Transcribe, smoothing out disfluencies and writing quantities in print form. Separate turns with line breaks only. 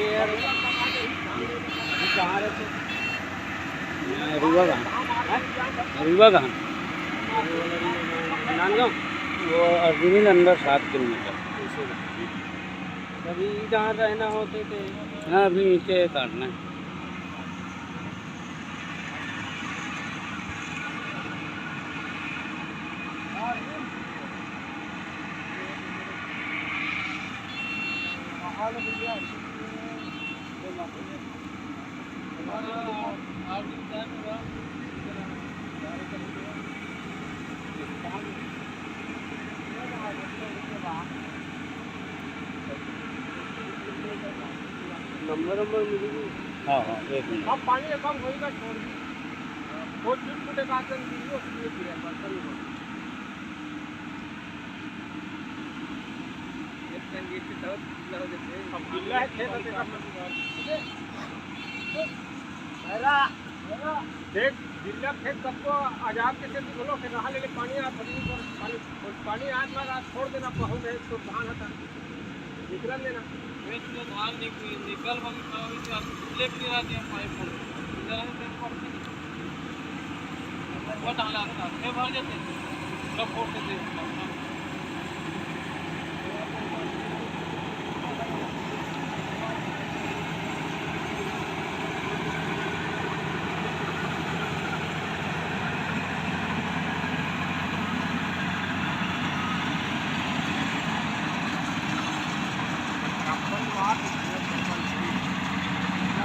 यार कहाँ रहते?
रीवा कहाँ? रीवा कहाँ?
नांदगांव।
वो अर्जुनी अंदर 7 किलोमीटर।
कभी जहाँ रहना होते थे।
हाँ अभी नीचे काटना है।
नंबर मिलेगी।
हाँ हाँ एक मिनट।
अब पानी कम होएगा छोड़ दी। वो छोटे कागज दीजिए उसमें गिरा बर्तन में। एक टन ये तो लग देते हैं। अब गिल्ला है खेत में का मेरा देख गिल्ला खेत सबको आजाद के से बोलो कि रहा ले पानी आ पानी आज मार आज छोड़ देना बहुत है तो धान हटा निकल लेना।
वेट में धान निकल वाली लेक नहीं रहती है पाइप पर इधर है पेड़ पर वो डाला था भर जाते सब फोड़ देते